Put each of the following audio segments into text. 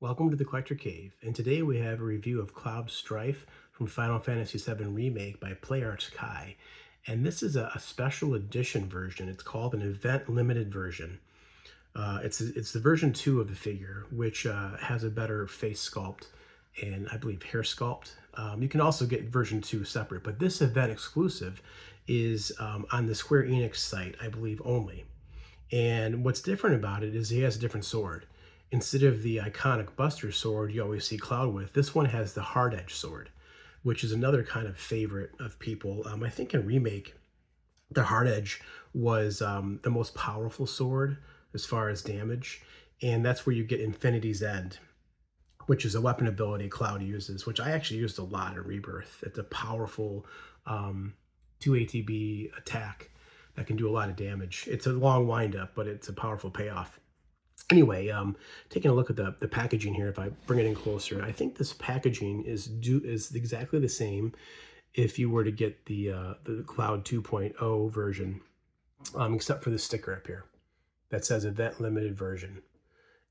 Welcome to the Collector Cave, and today we have a review of Cloud Strife from Final Fantasy VII Remake by PlayArts Kai. And this is a special edition version. It's called an event limited version. It's the version 2 of the figure, which has a better face sculpt and I believe hair sculpt. You can also get version 2 separate, but this event exclusive is on the Square Enix site, I believe, only. And what's different about it is he has a different sword. Instead of the iconic Buster sword you always see Cloud with, this one has the hard edge sword, which is another kind of favorite of people. I think in Remake, the hard edge was the most powerful sword as far as damage, and that's where you get Infinity's End, which is a weapon ability Cloud uses, which I actually used a lot in Rebirth. It's a powerful 2 ATB attack that can do a lot of damage. It's a long windup, but it's a powerful payoff. Anyway, taking a look at the packaging here, if I bring it in closer, I think this packaging is exactly the same if you were to get the Cloud 2.0 version, except for the sticker up here that says Event Limited Version.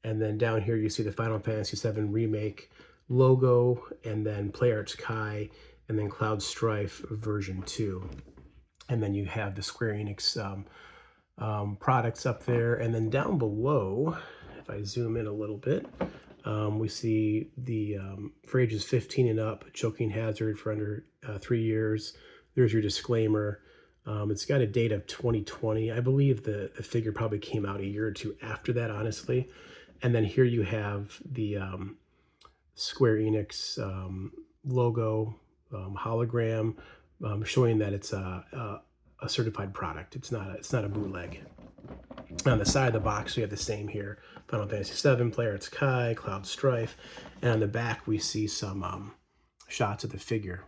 And then down here you see the Final Fantasy VII Remake logo, and then PlayArts Kai, and then Cloud Strife version 2. And then you have the Square Enix products up there. And then down below, if I zoom in a little bit, we see the for ages 15 and up, choking hazard for under 3 years. There's your disclaimer. It's got a date of 2020. I believe the figure probably came out a year or two after that, honestly. And then here you have the Square Enix logo hologram, showing that it's a certified product. It's not a bootleg. On the side of the box, we have the same here: Final Fantasy VII, PlayArts Kai, Cloud Strife, and on the back we see some shots of the figure.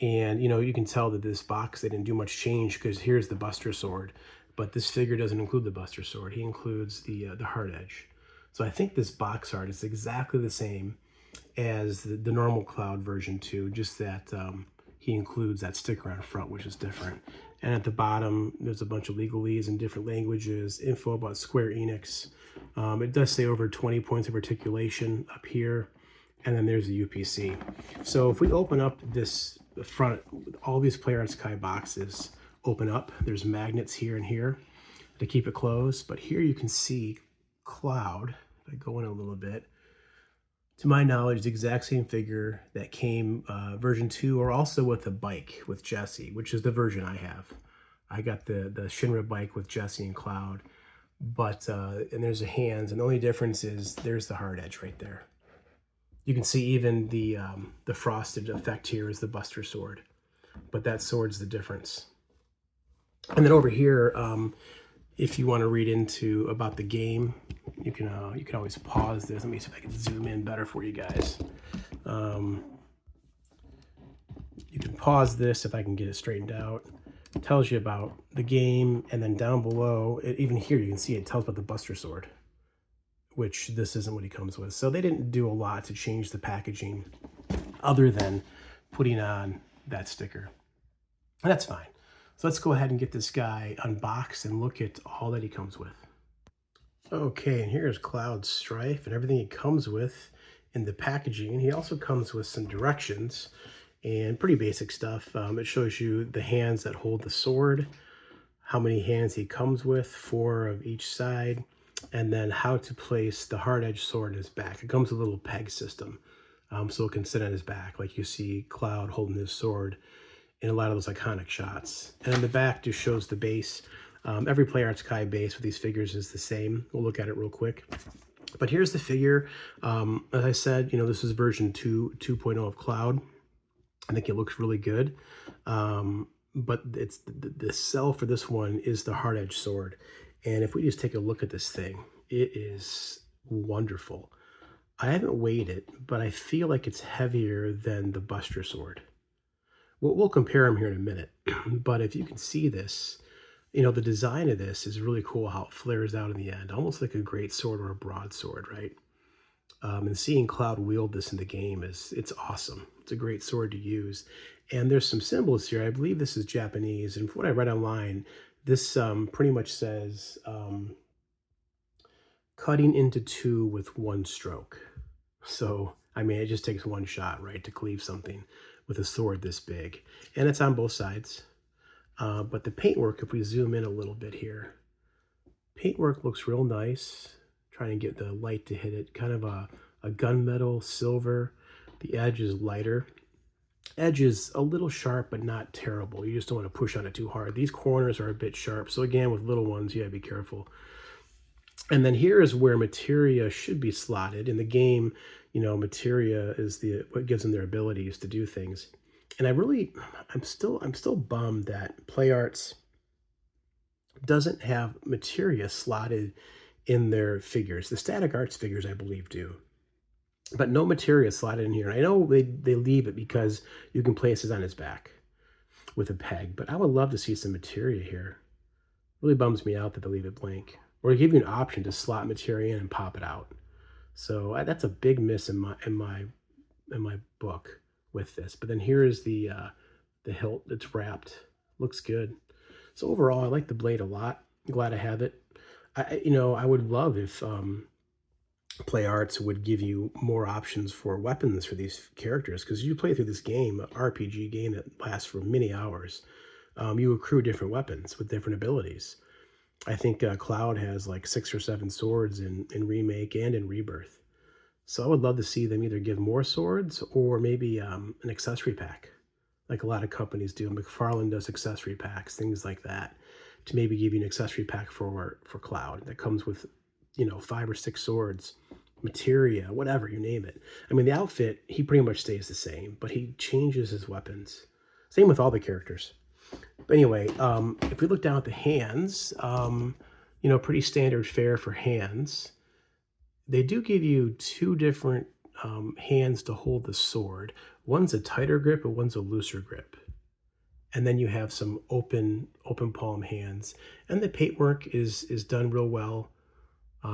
And you can tell that this box, they didn't do much change, because here's the Buster sword, but this figure doesn't include the Buster sword. He includes the hard edge. So I think this box art is exactly the same as the normal Cloud version 2, just that he includes that sticker on front, which is different. And at the bottom, there's a bunch of legalese in different languages, info about Square Enix. It does say over 20 points of articulation up here, and then there's the UPC. So if we open up the front, all these PlayArts Kai boxes open up. There's magnets here and here to keep it closed, but here you can see Cloud. If I go in a little bit, to my knowledge, the exact same figure that came version 2, or also with a bike with Jesse, which is the version I have. I got the Shinra bike with Jesse and Cloud, but and there's the hands, and the only difference is there's the hard edge right there. You can see even the frosted effect here is the Buster sword, but that sword's the difference. And then over here, if you want to read into about the game, you can always pause this. Let me see if I can zoom in better for you guys. You can pause this if I can get it straightened out. It tells you about the game, and then down below, even here you can see it tells about the Buster sword, which this isn't what he comes with. So they didn't do a lot to change the packaging other than putting on that sticker. And that's fine. So let's go ahead and get this guy unboxed and look at all that he comes with. Okay, and here's Cloud Strife and everything he comes with in the packaging. He also comes with some directions and pretty basic stuff. It shows you the hands that hold the sword, how many hands he comes with, 4 of each side, and then how to place the hard edge sword in his back. It comes with a little peg system, so it can sit on his back, like you see Cloud holding his sword in a lot of those iconic shots. And in the back just shows the base. Every PlayArts Kai base with these figures is the same. We'll look at it real quick. But here's the figure. As I said, this is version 2.0 of Cloud. I think it looks really good. But it's the sell for this one is the hard edge sword. And if we just take a look at this thing, it is wonderful. I haven't weighed it, but I feel like it's heavier than the Buster sword. We'll compare them here in a minute. But if you can see this, the design of this is really cool, how it flares out in the end, almost like a great sword or a broadsword, right? And seeing Cloud wield this in the game it's awesome. It's a great sword to use. And there's some symbols here. I believe this is Japanese. And from what I read online, this pretty much says cutting into two with one stroke. So, I mean, it just takes one shot, right, to cleave something with a sword this big. And it's on both sides. But the paintwork, if we zoom in a little bit here, paintwork looks real nice. Trying to get the light to hit it. Kind of a gunmetal silver. The edge is lighter. Edge is a little sharp, but not terrible. You just don't want to push on it too hard. These corners are a bit sharp. So again, with little ones, you gotta be careful. And then here is where materia should be slotted. In the game, you know, materia is what gives them their abilities to do things. And I'm still bummed that PlayArts doesn't have materia slotted in their figures. The Static Arts figures, I believe, do. But no materia slotted in here. And I know they leave it because you can place this on his back with a peg. But I would love to see some materia here. Really bums me out that they leave it blank. Or give you an option to slot materia in and pop it out. So that's a big miss in my book with this. But then here is the hilt that's wrapped. Looks good. So overall, I like the blade a lot. I'm glad I have it. I would love if PlayArts would give you more options for weapons for these characters, because you play through this game, an RPG game that lasts for many hours. You accrue different weapons with different abilities. I think Cloud has like 6 or 7 swords in Remake and in Rebirth. So I would love to see them either give more swords or maybe an accessory pack, like a lot of companies do. McFarlane does accessory packs, things like that, to maybe give you an accessory pack for Cloud that comes with, 5 or 6 swords, materia, whatever, you name it. I mean, the outfit, he pretty much stays the same, but he changes his weapons. Same with all the characters. But anyway, if we look down at the hands, pretty standard fare for hands. They do give you 2 different hands to hold the sword. One's a tighter grip and one's a looser grip. And then you have some open palm hands. And the paintwork is done real well.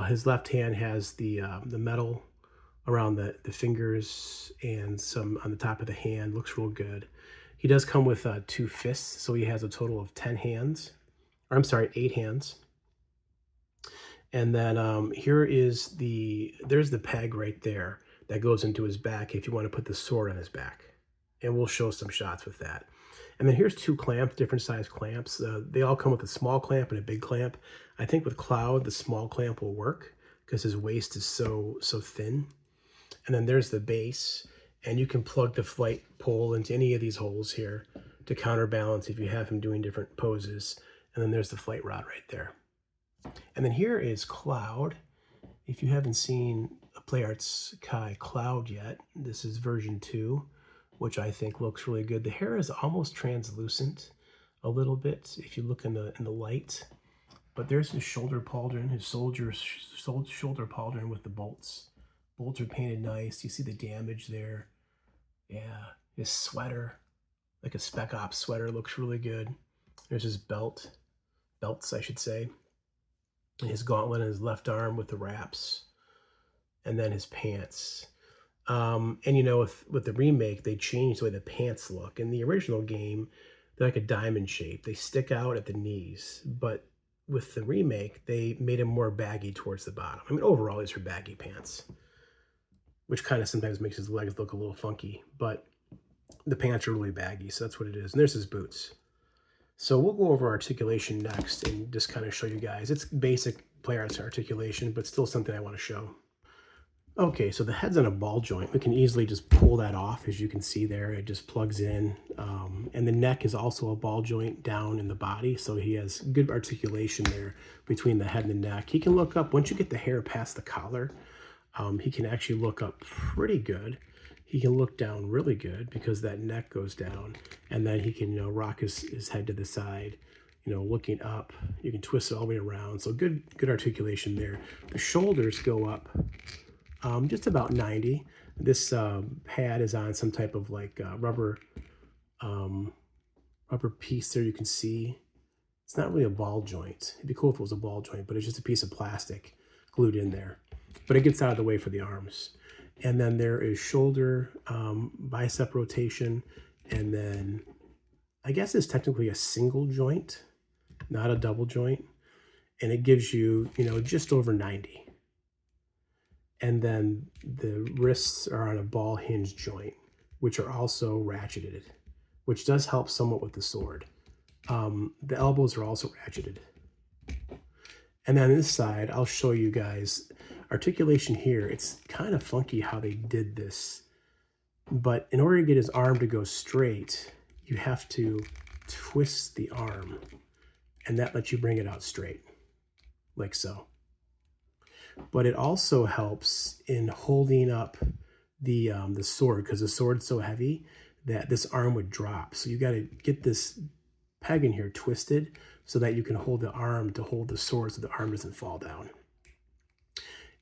His left hand has the metal around the fingers and some on the top of the hand. Looks real good. He does come with 2 fists, so he has a total of 10 hands. Or I'm sorry, 8 hands. And then there's the peg right there that goes into his back if you want to put the sword on his back. And we'll show some shots with that. And then here's 2 clamps, different size clamps. They all come with a small clamp and a big clamp. I think with Cloud, the small clamp will work because his waist is so thin. And then there's the base. And you can plug the flight pole into any of these holes here to counterbalance if you have him doing different poses. And then there's the flight rod right there. And then here is Cloud. If you haven't seen a PlayArts Kai Cloud yet, this is version 2, which I think looks really good. The hair is almost translucent a little bit if you look in the light. But there's his shoulder pauldron, his shoulder pauldron with the bolts. Bolts are painted nice. You see the damage there. Yeah, his sweater, like a Spec Ops sweater, looks really good. There's his belts, I should say. And his gauntlet on his left arm with the wraps. And then his pants. And with the remake, they changed the way the pants look. In the original game, they're like a diamond shape. They stick out at the knees. But with the remake, they made them more baggy towards the bottom. I mean, overall, these are baggy pants, which kind of sometimes makes his legs look a little funky, but the pants are really baggy, so that's what it is. And there's his boots. So we'll go over articulation next and just kind of show you guys. It's basic PlayArts articulation, but still something I want to show. Okay, so the head's on a ball joint. We can easily just pull that off, as you can see there. It just plugs in. And the neck is also a ball joint down in the body, so he has good articulation there between the head and the neck. He can look up, once you get the hair past the collar, he can actually look up pretty good. He can look down really good because that neck goes down, and then he can rock his head to the side, looking up. You can twist it all the way around. So good articulation there. The shoulders go up just about 90. This pad is on some type of like rubber piece there. You can see it's not really a ball joint. It'd be cool if it was a ball joint, but it's just a piece of plastic glued in there. But it gets out of the way for the arms. And then there is shoulder, bicep rotation, and then I guess it's technically a single joint, not a double joint. And it gives you, just over 90. And then the wrists are on a ball hinge joint, which are also ratcheted, which does help somewhat with the sword. The elbows are also ratcheted. And then this side, I'll show you guys articulation here. It's kind of funky how they did this, but in order to get his arm to go straight, you have to twist the arm, and that lets you bring it out straight, like so. But it also helps in holding up the sword, because the sword's so heavy that this arm would drop. So you got to get this peg in here twisted so that you can hold the arm to hold the sword so the arm doesn't fall down.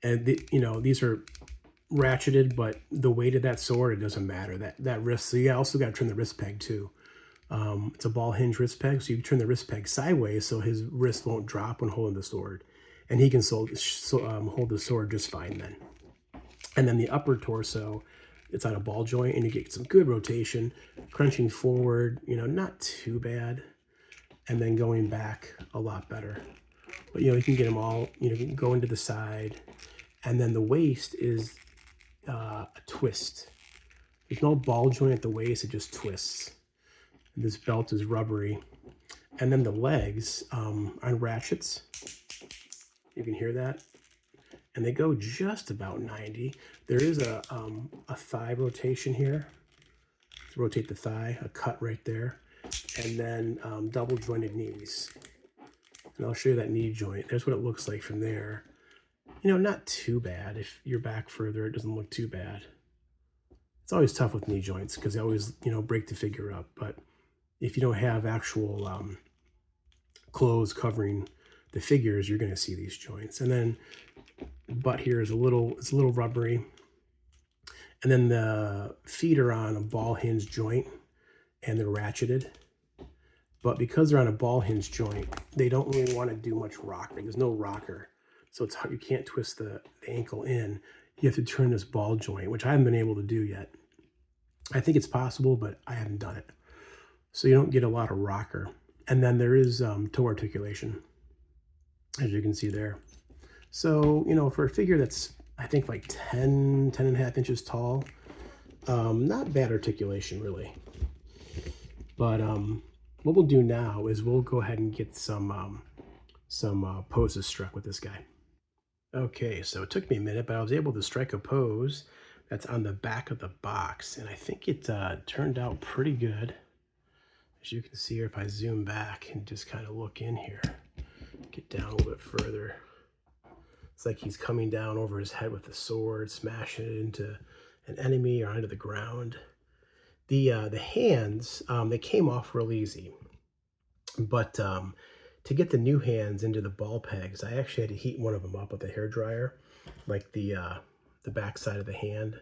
And these are ratcheted, but the weight of that sword, it doesn't matter. That wrist, so you also got to turn the wrist peg too. It's a ball hinge wrist peg, so you turn the wrist peg sideways so his wrist won't drop when holding the sword, and he can hold the sword just fine then. And then the upper torso, it's on a ball joint, and you get some good rotation, crunching forward, not too bad, and then going back a lot better. But you can get them all, you can go into the side, and then the waist is a twist. There's no ball joint at the waist, it just twists. And this belt is rubbery. And then the legs on ratchets, you can hear that, and they go just about 90. There is a thigh rotation here to rotate the thigh, a cut right there, and then double jointed knees. And I'll show you that knee joint. There's what it looks like from there. Not too bad. If you're back further, it doesn't look too bad. It's always tough with knee joints because they always, break the figure up. But if you don't have actual clothes covering the figures, you're going to see these joints. And then butt here is it's a little rubbery. And then the feet are on a ball hinge joint and they're ratcheted. But because they're on a ball hinge joint, they don't really want to do much rocking. There's no rocker. So it's hard. You can't twist the ankle in. You have to turn this ball joint, which I haven't been able to do yet. I think it's possible, but I haven't done it. So you don't get a lot of rocker. And then there is toe articulation, as you can see there. So, for a figure that's, I think, like 10 and a half inches tall, not bad articulation, really. But what we'll do now is we'll go ahead and get some poses struck with this guy. Okay, so it took me a minute, but I was able to strike a pose that's on the back of the box, and I think it turned out pretty good. As you can see here, if I zoom back and just kind of look in here, get down a little bit further, it's like he's coming down over his head with the sword, smashing it into an enemy or onto the ground. The hands, they came off real easy, but to get the new hands into the ball pegs, I actually had to heat one of them up with a hairdryer, like the back side of the hand,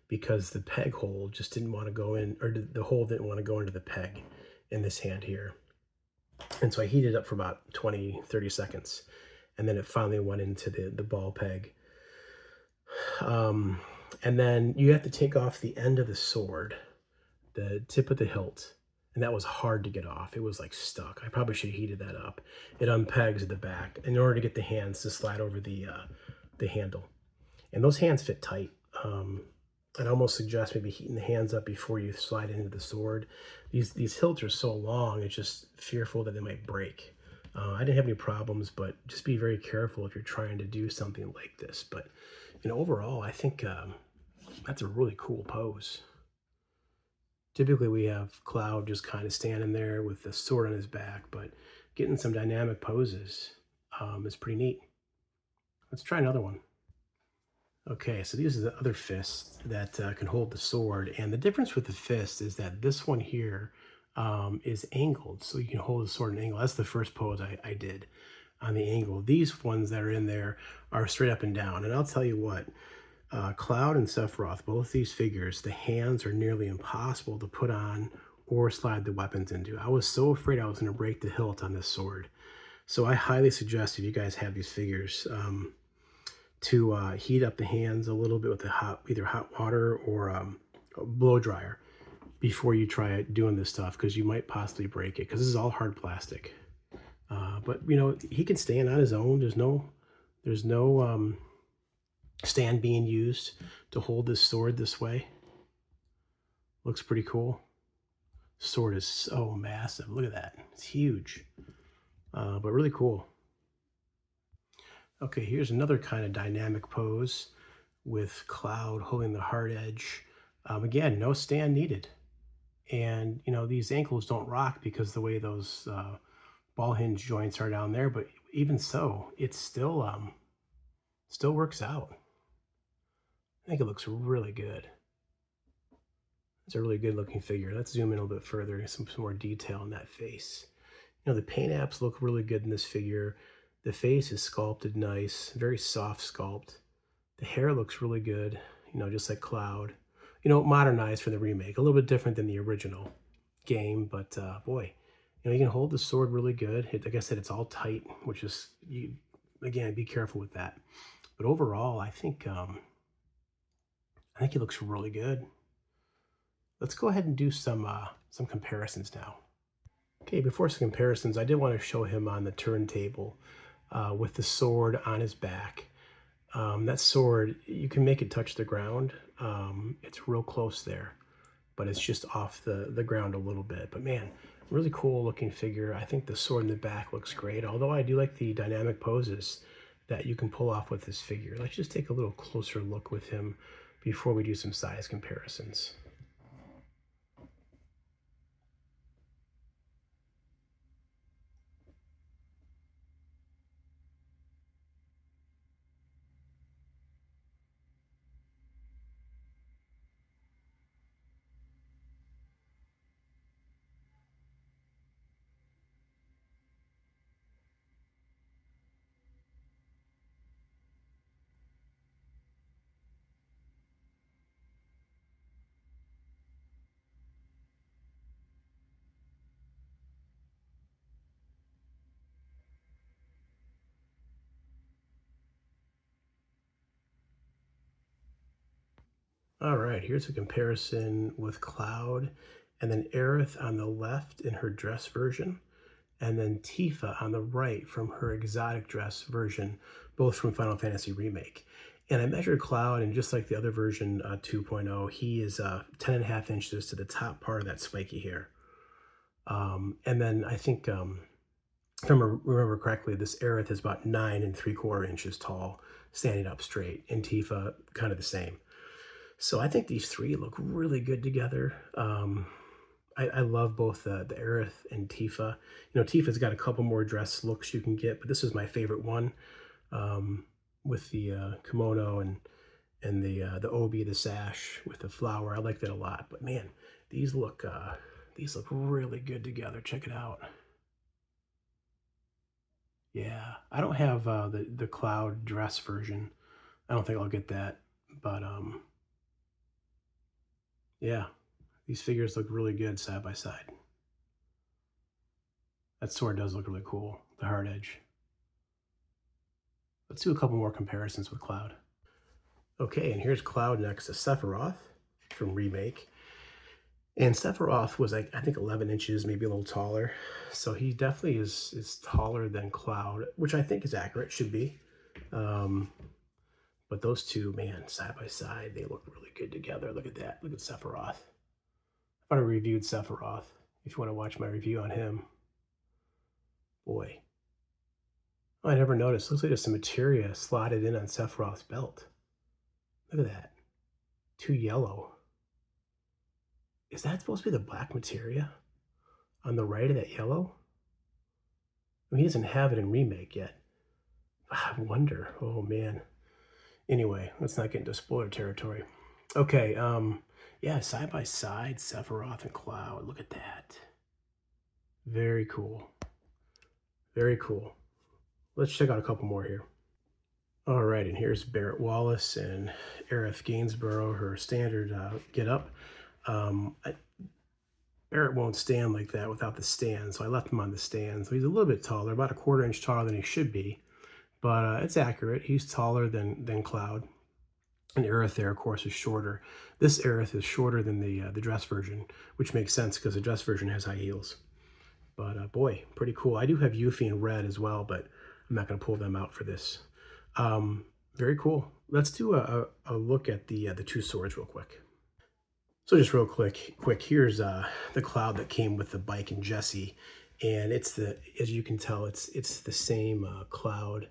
because the peg hole just didn't want to go in, or the hole didn't want to go into the peg in this hand here. And so I heated it up for about 20-30 seconds, and then it finally went into the ball peg. And then you have to take off the end of the sword, the tip of the hilt, and that was hard to get off. It was like stuck. I probably should have heated that up. It unpegs at the back in order to get the hands to slide over the handle. And those hands fit tight. I'd almost suggest maybe heating the hands up before you slide into the sword. These hilts are so long, it's just fearful that they might break. I didn't have any problems, but just be very careful if you're trying to do something like this. But overall, I think that's a really cool pose. Typically, we have Cloud just kind of standing there with the sword on his back, but getting some dynamic poses is pretty neat. Let's try another one. Okay, so these are the other fists that can hold the sword, and the difference with the fist is that this one here is angled, so you can hold the sword at an angle. That's the first pose I did on the angle. These ones that are in there are straight up and down, and I'll tell you what, Cloud and Sephiroth, both these figures, the hands are nearly impossible to put on or slide the weapons into. I was so afraid I was going to break the hilt on this sword. So I highly suggest, if you guys have these figures, to heat up the hands a little bit with either hot water or a blow dryer before you try doing this stuff, because you might possibly break it, because this is all hard plastic. But he can stand on his own. There's no stand being used to hold this sword this way. Looks pretty cool. Sword is so massive. Look at that. It's huge, but really cool. Okay, here's another kind of dynamic pose with Cloud holding the hard edge. Again, no stand needed. And, these ankles don't rock because the way those ball hinge joints are down there, but even so, it still works out. I think it looks really good. It's a really good looking figure. Let's zoom in a little bit further, some more detail in that face. The paint apps look really good in this figure. The face is sculpted nice, very soft sculpt. The hair looks really good, just like Cloud. Modernized for the remake, a little bit different than the original game, but boy, you can hold the sword really good. Like I said, it's all tight, which is, again, be careful with that. But overall, I think he looks really good. Let's go ahead and do some comparisons now. Okay, before some comparisons, I did want to show him on the turntable with the sword on his back. That sword, you can make it touch the ground. It's real close there, but it's just off the ground a little bit. But man, really cool looking figure. I think the sword in the back looks great, although I do like the dynamic poses that you can pull off with this figure. Let's just take a little closer look with him before we do some size comparisons. All right, here's a comparison with Cloud, and then Aerith on the left in her dress version, and then Tifa on the right from her exotic dress version, both from Final Fantasy Remake. And I measured Cloud, and just like the other version 2.0, he is 10.5 inches to the top part of that spiky hair. And then I think, if I remember correctly, this Aerith is about 9 3/4 inches tall, standing up straight, and Tifa kind of the same. So I think these three look really good together. I love both the Aerith and Tifa. Tifa's got a couple more dress looks you can get, but this is my favorite one, with the kimono and the obi, the sash with the flower. I like that a lot. But man, these look really good together. Check it out. Yeah, I don't have the Cloud dress version. I don't think I'll get that, but yeah, these figures look really good side by side. That sword does look really cool, the hard edge. Let's do a couple more comparisons with Cloud. Okay, and here's Cloud next to Sephiroth from Remake. And Sephiroth was, like, I think 11 inches, maybe a little taller. So he definitely is taller than Cloud, which I think is accurate, should be. But those two, man, side by side, they look really good together. Look at that. Look at Sephiroth. I thought I reviewed Sephiroth. If you want to watch my review on him. Boy. Oh, I never noticed. Looks like there's some materia slotted in on Sephiroth's belt. Look at that. Too yellow. Is that supposed to be the black materia on the right of that yellow? I mean, he doesn't have it in Remake yet. I wonder. Oh, man. Anyway, let's not get into spoiler territory. Okay, yeah, side by side, Sephiroth and Cloud. Look at that. Very cool. Very cool. Let's check out a couple more here. All right, and here's Barrett Wallace and Aerith Gainsborough, her standard get up. Barrett won't stand like that without the stand, so I left him on the stand. So he's a little bit taller, about 1/4 inch taller than he should be, but it's accurate. He's taller than Cloud. And Aerith there, of course, is shorter. This Aerith is shorter than the dress version, which makes sense because the dress version has high heels. But boy, pretty cool. I do have Yuffie in red as well, but I'm not going to pull them out for this. Very cool. Let's do a look at the two swords real quick. So just real quick, here's the cloud that came with the bike and Jesse, and it's the as you can tell, it's the same cloud.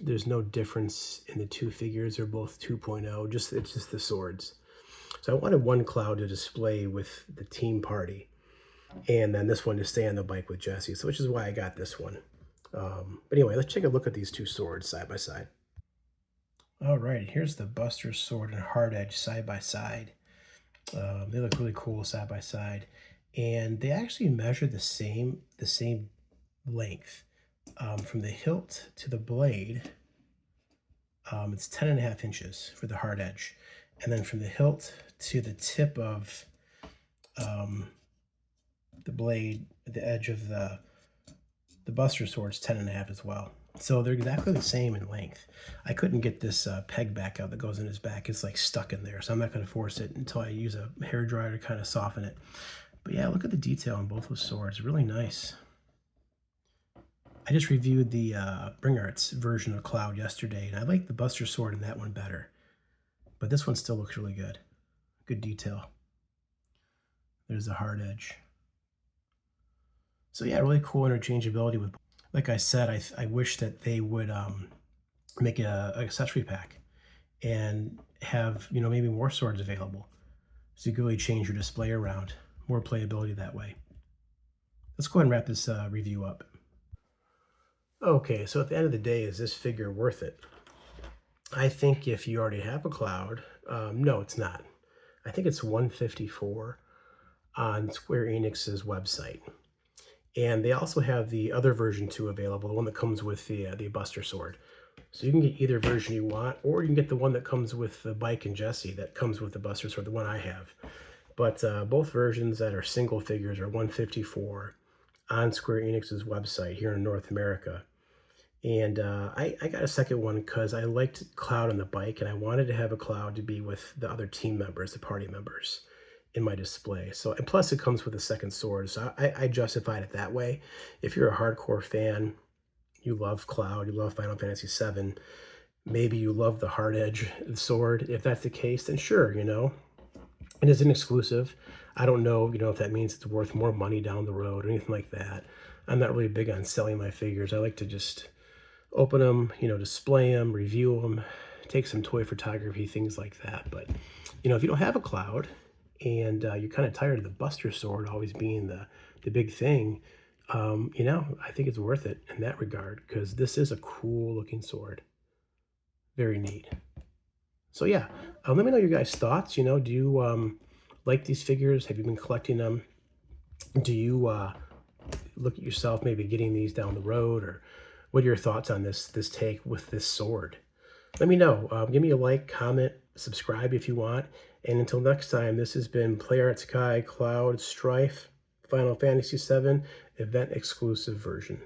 There's no difference in the two figures. They're both 2.0. It's just the swords. So I wanted one cloud to display with the team party, and then this one to stay on the bike with Jesse. So which is why I got this one. But anyway, let's take a look at these two swords side by side. All right, here's the Buster sword and hard edge side by side. They look really cool side by side, and they actually measure the same length from the hilt to the blade. It's 10.5 inches for the hard edge, and then from the hilt to the tip of the blade, the edge of the Buster sword's 10.5 as well. So they're exactly the same in length. I couldn't get this peg back out that goes in his back. It's like stuck in there, so I'm not going to force it until I use a hairdryer to kind of soften it. But yeah, look at the detail on both those swords. Really nice. I just reviewed the Bring Arts version of Cloud yesterday, and I like the Buster sword in that one better. But this one still looks really good. Good detail. There's the hard edge. So yeah, really cool interchangeability with. Like I said, I wish that they would make a accessory pack and have maybe more swords available, so you can really change your display around. More playability that way. Let's go ahead and wrap this review up. Okay, so at the end of the day, is this figure worth it? I think if you already have a Cloud, no, it's not. I think it's $154 on Square Enix's website. And they also have the other version 2 available, the one that comes with the Buster sword. So you can get either version you want, or you can get the one that comes with the bike and Jesse that comes with the Buster sword, the one I have. But both versions that are single figures are $154 on Square Enix's website here in North America. And I got a second one because I liked Cloud on the bike, and I wanted to have a Cloud to be with the other team members, the party members, in my display. So, and plus it comes with a second sword, so I justified it that way. If you're a hardcore fan, you love Cloud, you love Final Fantasy VII, maybe you love the hard edge sword. If that's the case, then sure, it is an exclusive. I don't know, if that means it's worth more money down the road or anything like that. I'm not really big on selling my figures. I like to just open them, display them, review them, take some toy photography, things like that. But, if you don't have a Cloud and you're kind of tired of the Buster sword always being the big thing, I think it's worth it in that regard, because this is a cool looking sword. Very neat. So yeah, let me know your guys' thoughts. Do you like these figures? Have you been collecting them? Do you look at yourself maybe getting these down the road, or what are your thoughts on this take with this sword? Let me know. Give me a like, comment, subscribe if you want. And until next time, this has been PlayArts Kai Cloud Strife Final Fantasy VII Event Exclusive version.